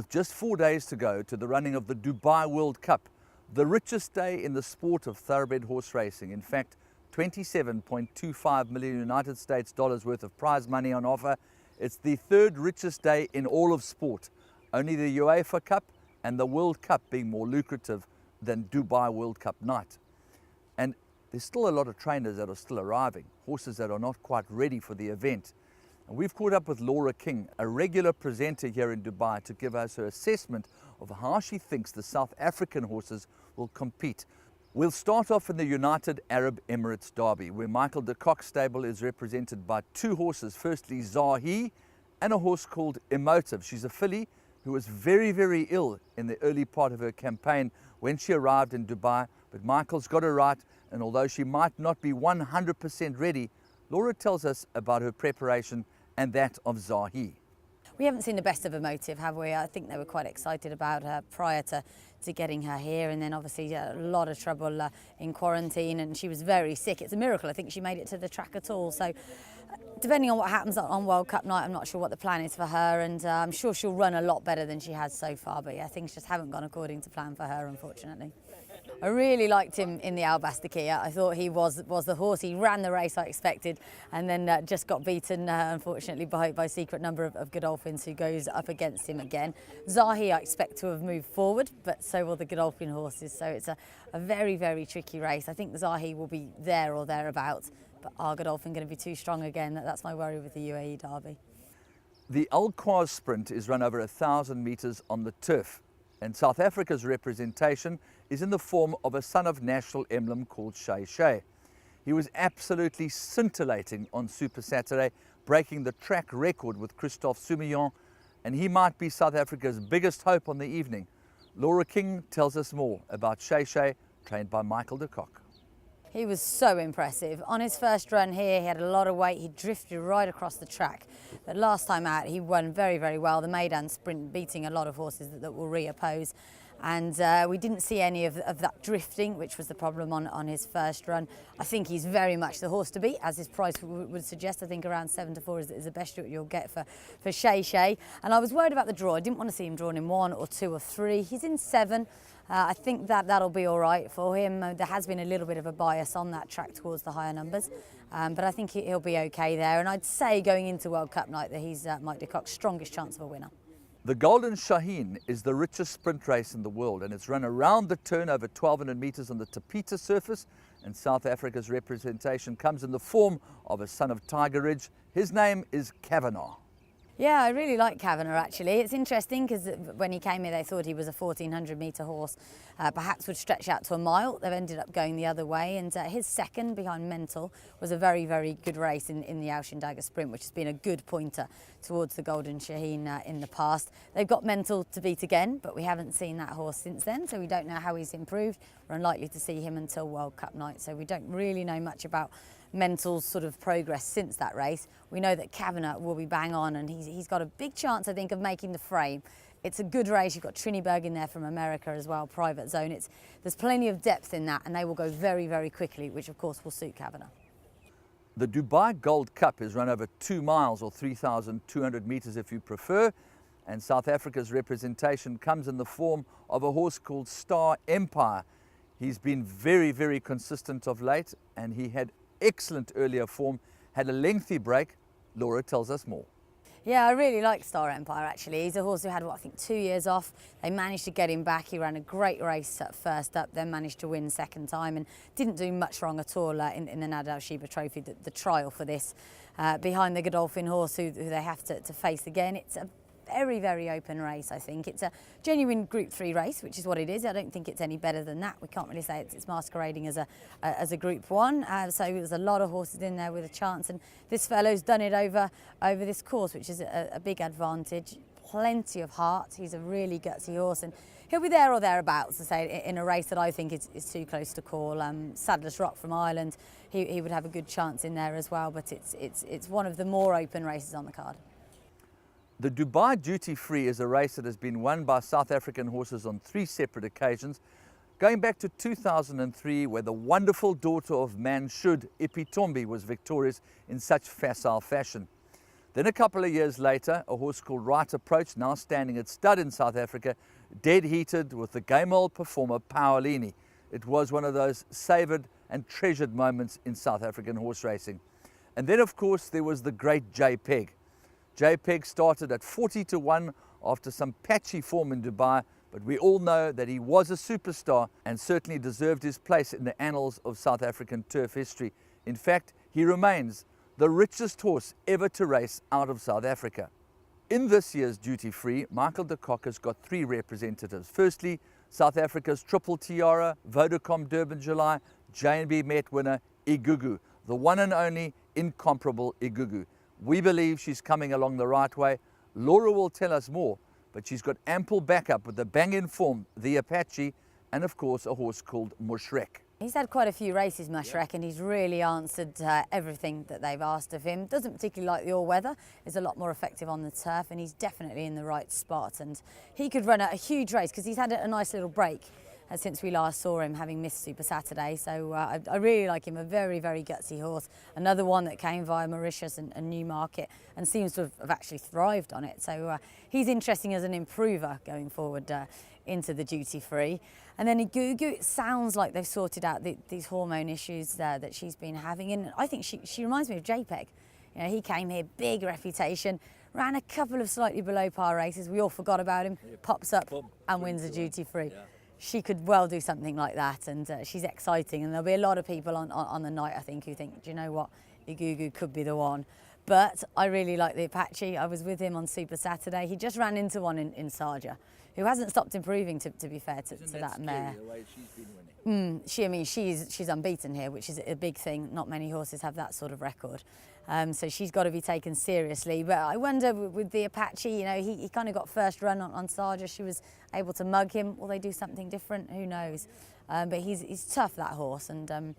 With just 4 days to go to the running of the Dubai World Cup, the richest day in the sport of thoroughbred horse racing. In fact, 27.25 million United States dollars worth of prize money on offer. It's the third richest day in all of sport. Only the UEFA Cup and the World Cup being more lucrative than Dubai World Cup night. And there's still a lot of trainers that are still arriving, horses that are not quite ready for the event. And we've caught up with Laura King, a regular presenter here in Dubai, to give us her assessment of how she thinks the South African horses will compete. We'll start off in the United Arab Emirates Derby, where Michael de Kock's stable is represented by two horses. Firstly, Zahi, and a horse called Emotive. She's a filly who was very, very ill in the early part of her campaign when she arrived in Dubai. But Michael's got her right, and although she might not be 100% ready, Laura tells us about her preparation and that of Zahi. We haven't seen the best of Emotive, have we? I think they were quite excited about her prior to getting her here, and then obviously a lot of trouble in quarantine, and she was very sick. It's a miracle I think she made it to the track at all. So depending on what happens on World Cup night, I'm not sure what the plan is for her, and I'm sure she'll run a lot better than she has so far, but yeah, things just haven't gone according to plan for her, unfortunately. I really liked him in the Al-Bastakia. I thought he was the horse. He ran the race I expected, and then just got beaten, unfortunately, by Secret Number of Godolphins, who goes up against him again. Zahi I expect to have moved forward, but so will the Godolphin horses. So it's a very, very tricky race. I think Zahi will be there or thereabouts, but are Godolphin going to be too strong again? That's my worry with the UAE Derby. The Al Quaz Sprint is run over 1,000 metres on the turf, and South Africa's representation is in the form of a son of national emblem called Shay Shay. He was absolutely scintillating on Super Saturday, breaking the track record with Christophe Soumillon, and he might be South Africa's biggest hope on the evening. Laura King tells us more about Shay Shay, trained by Michael de Kock. He was so impressive. On his first run here, he had a lot of weight. He drifted right across the track. But last time out, he won very, very well. The maiden sprint, beating a lot of horses that will reoppose. And we didn't see any of that drifting, which was the problem on his first run. I think he's very much the horse to beat, as his price would suggest. I think around 7 to 4 is the best you'll get for Shay Shay. And I was worried about the draw. I didn't want to see him drawn in 1 or 2 or 3. He's in 7. I think that'll be all right for him. There has been a little bit of a bias on that track towards the higher numbers, but I think he'll be okay there. And I'd say going into World Cup night that he's Mike de Kock's strongest chance of a winner. The Golden Shaheen is the richest sprint race in the world, and it's run around the turn over 1,200 metres on the Tapita surface, and South Africa's representation comes in the form of a son of Tiger Ridge. His name is Kavanagh. Yeah, I really like Kavanagh actually. It's interesting because when he came here they thought he was a 1,400 metre horse, perhaps would stretch out to a mile. They've ended up going the other way, and his second behind Mental was a very, very good race in the Alshindaga Sprint, which has been a good pointer towards the Golden Shaheen in the past. They've got Mental to beat again, but we haven't seen that horse since then, so we don't know how he's improved. We're unlikely to see him until World Cup night, so we don't really know much about Mental's sort of progress since that race. We know that Kavanagh will be bang on, and he's got a big chance, I think, of making the frame. It's a good race. You've got Triniberg in there from America as well, private zone. There's plenty of depth in that, and they will go very, very quickly, which of course will suit Kavanagh. The Dubai Gold Cup is run over 2 miles or 3,200 metres if you prefer, and South Africa's representation comes in the form of a horse called Star Empire. He's been very, very consistent of late, and he had excellent earlier form, had a lengthy break. Laura tells us more. Yeah, I really like Star Empire actually. He's a horse who had, I think 2 years off. They managed to get him back. He ran a great race at first up, then managed to win second time, and didn't do much wrong at all in the Nadal Sheba Trophy, the trial for this, behind the Godolphin horse who they have to face again. It's a very, very open race, I think. It's a genuine Group 3 race, which is what it is. I don't think it's any better than that. We can't really say it's masquerading as a Group 1. So there's a lot of horses in there with a chance, and this fellow's done it over this course, which is a big advantage. Plenty of heart. He's a really gutsy horse, and he'll be there or thereabouts, to say, in a race that I think is too close to call. Sadler's Rock from Ireland, he would have a good chance in there as well, but it's one of the more open races on the card. The Dubai Duty Free is a race that has been won by South African horses on 3 separate occasions, going back to 2003, where the wonderful daughter of Manshud, Ipitombi, was victorious in such facile fashion. Then a couple of years later, a horse called Right Approach, now standing at stud in South Africa, dead heated with the game old performer Paolini. It was one of those savoured and treasured moments in South African horse racing. And then of course there was the great JPEG. JPEG started at 40-1 after some patchy form in Dubai, but we all know that he was a superstar and certainly deserved his place in the annals of South African turf history. In fact, he remains the richest horse ever to race out of South Africa. In this year's Duty Free, Michael de Kock has got 3 representatives. Firstly, South Africa's Triple Tiara, Vodacom Durban July, J&B Met winner Igugu, the one and only incomparable Igugu. We believe she's coming along the right way. Laura will tell us more, but she's got ample backup with the bang-in form, the Apache, and of course a horse called Mushrek. He's had quite a few races, Mushrek, and he's really answered everything that they've asked of him. Doesn't particularly like the all-weather, is a lot more effective on the turf, and he's definitely in the right spot. And he could run a huge race because he's had a nice little break since we last saw him, having missed Super Saturday. So I really like him, a very, very gutsy horse. Another one that came via Mauritius and Newmarket and seems to have actually thrived on it. So he's interesting as an improver going forward into the Duty Free. And then Igugu, it sounds like they've sorted out these hormone issues that she's been having. And I think she reminds me of JPEG. You know, he came here, big reputation, ran a couple of slightly below par races. We all forgot about him, pops up and wins a Duty Free. Yeah. She could well do something like that, and she's exciting. And there'll be a lot of people on the night, I think, who think, do you know what, Igugu could be the one. But I really like the Apache. I was with him on Super Saturday. He just ran into one in Sharjah, who hasn't stopped improving, to be fair to that mare. The way she's been winning? She's unbeaten here, which is a big thing. Not many horses have that sort of record. So she's got to be taken seriously. But I wonder with the Apache, you know, he kind of got first run on Sharjah. She was able to mug him. Will they do something different? Who knows? But he's tough, that horse, and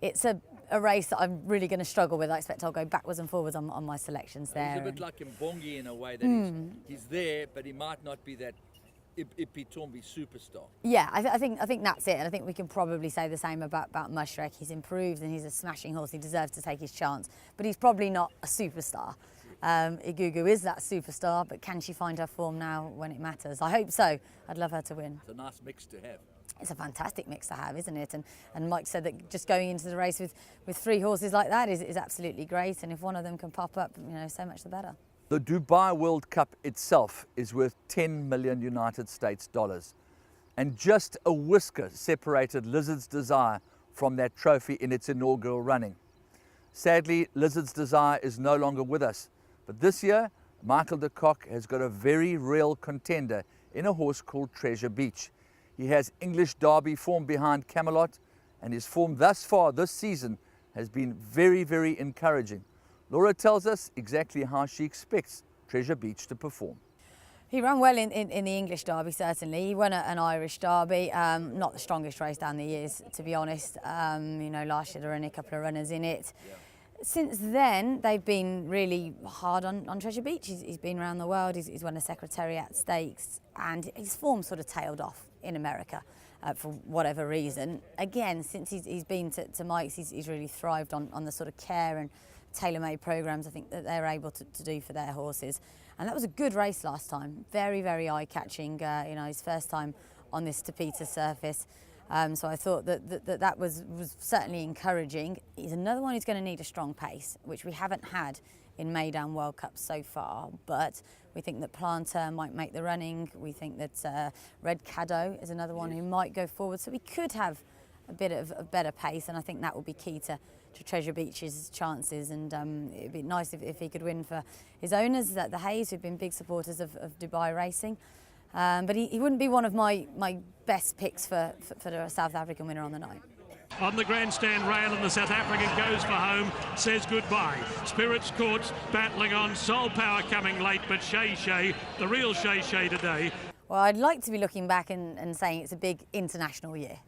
it's a race that I'm really going to struggle with. I expect I'll go backwards and forwards on my selections there. He's a bit like Mbongi in a way that he's there, but he might not be that Ipitombi superstar. Yeah, I think that's it, and I think we can probably say the same about Mushrek. He's improved and he's a smashing horse. He deserves to take his chance, but he's probably not a superstar. Igugu is that superstar, but can she find her form now when it matters? I hope so. I'd love her to win. It's a nice mix to have. It's a fantastic mix to have, isn't it? And Mike said that just going into the race with 3 horses like that is absolutely great, and if one of them can pop up, you know, so much the better. The Dubai World Cup itself is worth 10 million United States dollars. And just a whisker separated Lizard's Desire from that trophy in its inaugural running. Sadly, Lizard's Desire is no longer with us. But this year, Michael de Kock has got a very real contender in a horse called Treasure Beach. He has English Derby form behind Camelot, and his form thus far this season has been very, very encouraging. Laura tells us exactly how she expects Treasure Beach to perform. He ran well in the English Derby, certainly. He won an Irish Derby, not the strongest race down the years, to be honest. You know, last year there were only a couple of runners in it. Yeah. Since then, they've been really hard on Treasure Beach. He's been around the world, he's won a Secretariat Stakes, and his form sort of tailed off in America for whatever reason. Again, since he's been to Mike's, he's really thrived on the sort of care and tailor-made programs I think that they're able to do for their horses. And that was a good race last time, very, very eye-catching, you know, his first time on this Tapeta surface. So I thought that was certainly encouraging. He's another one who's going to need a strong pace, which we haven't had in Meydan World Cup so far, but we think that Planter might make the running. We think that Red Caddo is another one who might go forward, so we could have a bit of a better pace, and I think that will be key to Treasure Beach's chances. And it'd be nice if he could win for his owners, the Hayes, who've been big supporters of Dubai racing. But he wouldn't be one of my best picks for the South African winner on the night. On the grandstand rail, and the South African goes for home, says goodbye. Spirits Courts battling on, Soul Power coming late, but Shay, the real Shay today. Well, I'd like to be looking back and saying it's a big international year.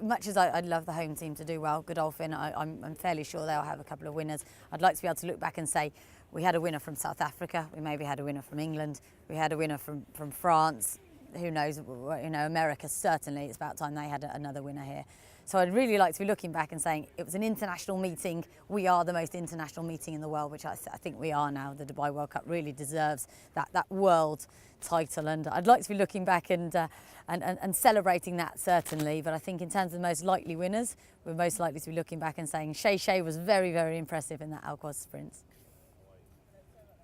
Much as I'd love the home team to do well, Godolphin, I'm fairly sure they'll have a couple of winners. I'd like to be able to look back and say, we had a winner from South Africa, we maybe had a winner from England, we had a winner from France, who knows, you know, America certainly, it's about time they had another winner here. So I'd really like to be looking back and saying it was an international meeting. We are the most international meeting in the world, which I think we are now. The Dubai World Cup really deserves that world title, and I'd like to be looking back and celebrating that certainly. But I think in terms of the most likely winners, we're most likely to be looking back and saying Shay was very, very impressive in that Al-Quad sprint.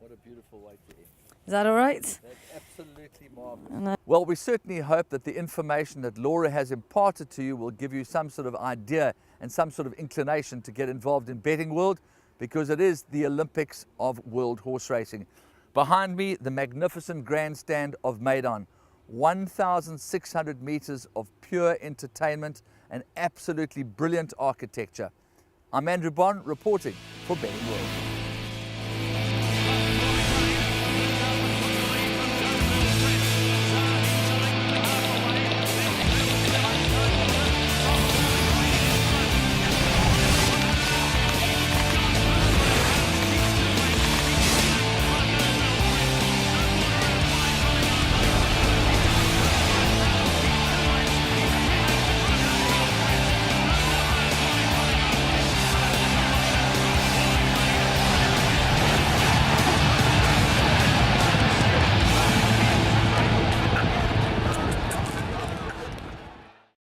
What a beautiful way to end. Is that all right? That's absolutely marvelous. Well, we certainly hope that the information that Laura has imparted to you will give you some sort of idea and some sort of inclination to get involved in betting world, because it is the Olympics of world horse racing. Behind me, the magnificent grandstand of Maidan, 1,600 meters of pure entertainment and absolutely brilliant architecture. I'm Andrew Bond reporting for Betting World.